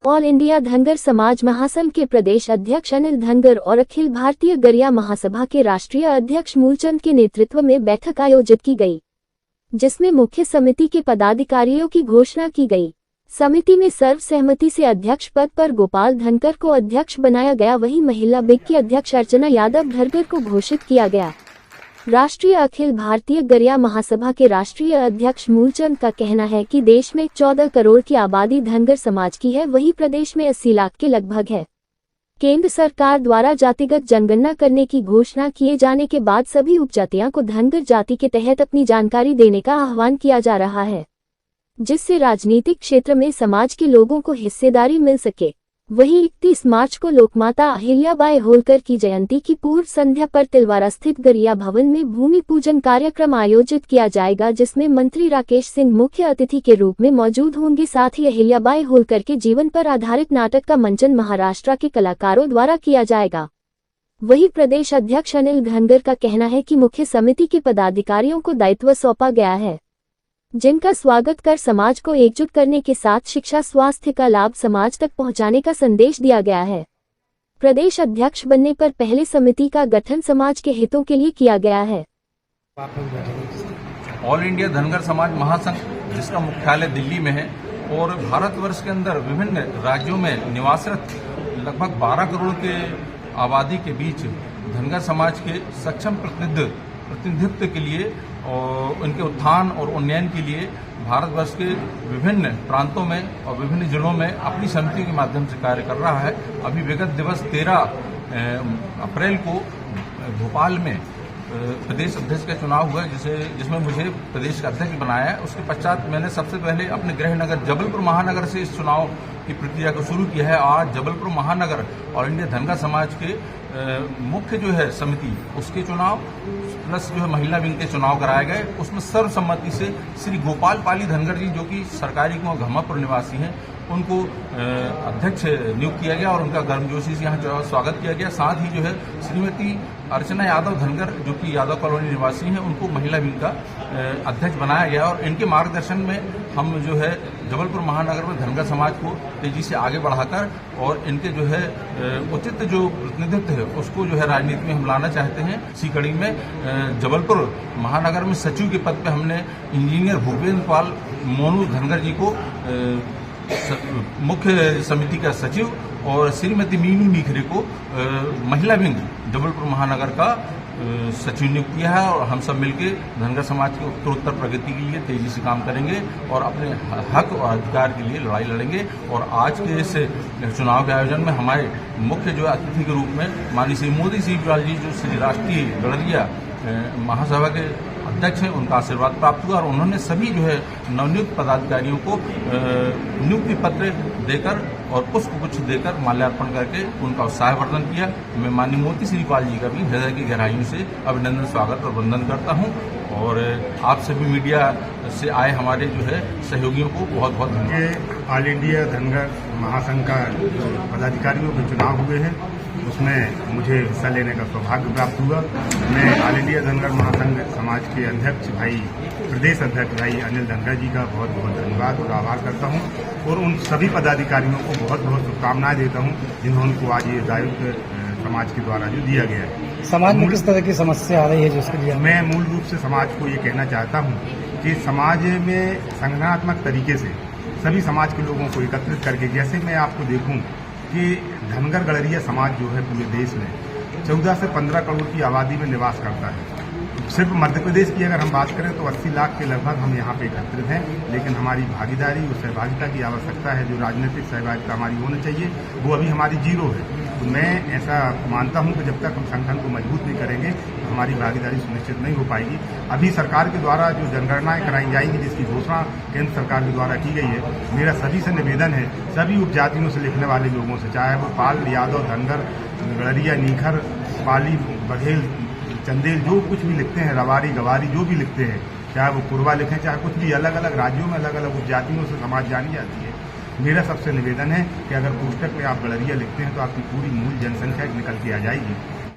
All India Dhangar समाज महासंघ के प्रदेश अध्यक्ष अनिल धनगर और अखिल भारतीय गरिया महासभा के राष्ट्रीय अध्यक्ष मूलचंद के नेतृत्व में बैठक आयोजित की गई, जिसमें मुख्य समिति के पदाधिकारियों की घोषणा की गई। समिति में सर्वसहमति से अध्यक्ष पद पर गोपाल धनगर को अध्यक्ष बनाया गया, वहीं महिला बिग की अध्यक्ष अर्चना यादव धनगर को घोषित किया गया। राष्ट्रीय अखिल भारतीय गरिया महासभा के राष्ट्रीय अध्यक्ष मूलचंद का कहना है कि देश में 14 करोड़ की आबादी धनगर समाज की है, वहीं प्रदेश में 80 लाख के लगभग है। केंद्र सरकार द्वारा जातिगत जनगणना करने की घोषणा किए जाने के बाद सभी उपजातियों को धनगर जाति के तहत अपनी जानकारी देने का आह्वान किया जा रहा है, जिससे राजनीतिक क्षेत्र में समाज के लोगों को हिस्सेदारी मिल सके। वहीं 31 मार्च को लोकमाता अहिल्याबाई होलकर की जयंती की पूर्व संध्या पर तिलवारा स्थित गरिया भवन में भूमि पूजन कार्यक्रम आयोजित किया जाएगा, जिसमें मंत्री राकेश सिंह मुख्य अतिथि के रूप में मौजूद होंगे। साथ ही अहिल्याबाई होलकर के जीवन पर आधारित नाटक का मंचन महाराष्ट्र के कलाकारों द्वारा किया जाएगा। वहीं प्रदेश अध्यक्ष अनिल धनगर का कहना है कि मुख्य समिति के पदाधिकारियों को दायित्व सौंपा गया है, जिनका स्वागत कर समाज को एकजुट करने के साथ शिक्षा स्वास्थ्य का लाभ समाज तक पहुंचाने का संदेश दिया गया है। प्रदेश अध्यक्ष बनने पर पहले समिति का गठन समाज के हितों के लिए किया गया है। ऑल इंडिया धनगर समाज महासंघ, जिसका मुख्यालय दिल्ली में है और भारतवर्ष के अंदर विभिन्न राज्यों में निवासरत लगभग 12 करोड़ के आबादी के बीच धनगर समाज के सक्षम प्रतिनिधित्व के लिए और उनके उत्थान और उन्नयन के लिए भारतवर्ष के विभिन्न प्रांतों में और विभिन्न जिलों में अपनी समितियों के माध्यम से कार्य कर रहा है। अभी विगत दिवस 13 अप्रैल को भोपाल में प्रदेश अध्यक्ष का चुनाव हुआ, जिसमें मुझे प्रदेश का अध्यक्ष बनाया है। उसके पश्चात मैंने सबसे पहले अपने गृह नगर जबलपुर महानगर से इस चुनाव की प्रक्रिया को शुरू किया है। आज जबलपुर महानगर ऑल इंडिया धनगर समाज के मुख्य जो है समिति, उसके चुनाव प्लस जो है महिला विंग के चुनाव कराए गए। उसमें सर्वसम्मति से श्री गोपाल पाली धनगर जी, जो कि सरकारी गांव घम्मापुर निवासी हैं, उनको अध्यक्ष नियुक्त किया गया और उनका गर्मजोशी से यहाँ स्वागत किया गया। साथ ही जो है श्रीमती अर्चना यादव धनगर, जो कि यादव कॉलोनी निवासी हैं, उनको महिला विंग का अध्यक्ष बनाया गया और इनके मार्गदर्शन में हम जो है जबलपुर महानगर में धनगर समाज को तेजी से आगे बढ़ाकर और इनके जो है उचित जो प्रतिनिधित्व है उसको जो है राजनीति में हम लाना चाहते हैं। इसी कड़ी में जबलपुर महानगर में सचिव के पद पे हमने इंजीनियर भूपेंद्र पाल मोनू धनगर जी को मुख्य समिति का सचिव और श्रीमती मीनू निखरे को महिला विंग जबलपुर महानगर का सचिव नियुक्त किया है और हम सब मिलकर धनगर समाज की उत्तरोत्तर प्रगति के लिए तेजी से काम करेंगे और अपने हक और अधिकार के लिए लड़ाई लड़ेंगे। और आज के इस चुनाव के आयोजन में हमारे मुख्य जो अतिथि के रूप में माननीय श्री मोदी सीबीलाल जी, जो श्री राष्ट्रीय गरिया महासभा के अध्यक्ष हैं, उनका आशीर्वाद प्राप्त हुआ और उन्होंने सभी जो है नवनियुक्त पदाधिकारियों को नियुक्ति पत्र देकर और पुष्पगुच्छ देकर माल्यार्पण करके उनका उत्साहवर्धन किया। मैं माननीय मोदी श्रीपाल जी का भी हृदय की गहराइयों से अभिनंदन, स्वागत और वंदन करता हूं और आप सभी मीडिया से आए हमारे जो है सहयोगियों को बहुत बहुत धन्यवाद। ऑल इंडिया धनगर महासंघ का पदाधिकारियों के चुनाव हुए हैं, उसमें मुझे हिस्सा लेने का सौभाग्य प्राप्त हुआ। मैं ऑल इंडिया धनगर महासंघ समाज के अध्यक्ष प्रदेश अध्यक्ष भाई अनिल धनगर जी का बहुत बहुत धन्यवाद और आभार करता हूं और उन सभी पदाधिकारियों को बहुत बहुत शुभकामनाएं देता हूं जिन्होंने आज ये दायित्व समाज के द्वारा जो दिया गया है। समाज में किस तरह की समस्या आ रही है जिसके लिए मैं मूल रूप से समाज को ये कहना चाहता हूँ कि समाज में संगठनात्मक तरीके से सभी समाज के लोगों को एकत्रित करके, जैसे मैं आपको देखूं कि धनगर गड़रिया समाज जो है पूरे देश में 14 से 15 करोड़ की आबादी में निवास करता है। सिर्फ मध्य प्रदेश की अगर हम बात करें तो 80 लाख के लगभग हम यहाँ पे एकत्रित हैं, लेकिन हमारी भागीदारी और सहभागिता की आवश्यकता है। जो राजनीतिक सहभागिता हमारी होनी चाहिए वो अभी हमारी जीरो है। तो मैं ऐसा मानता हूँ कि जब तक हम संगठन को मजबूत नहीं करेंगे तो हमारी भागीदारी सुनिश्चित नहीं हो पाएगी। अभी सरकार के द्वारा जो जनगणनाएं कराई जाएंगी, जिसकी घोषणा केंद्र सरकार के द्वारा की गई है, मेरा सभी से निवेदन है, सभी उपजातियों से लिखने वाले लोगों से, चाहे वो पाल, यादव, धनगर, गड़रिया, नीखर, पाली, बघेल, चंदेल, जो कुछ भी लिखते हैं, रवारी, गवारी, जो भी लिखते हैं, चाहे वो कुरवा लिखें, चाहे कुछ भी, अलग अलग राज्यों में अलग अलग उपजातियों से समाज जानी जाती है। मेरा सबसे निवेदन है कि अगर पुस्तक में आप गड़रिया लिखते हैं तो आपकी पूरी मूल जनसंख्या निकल के आ जाएगी।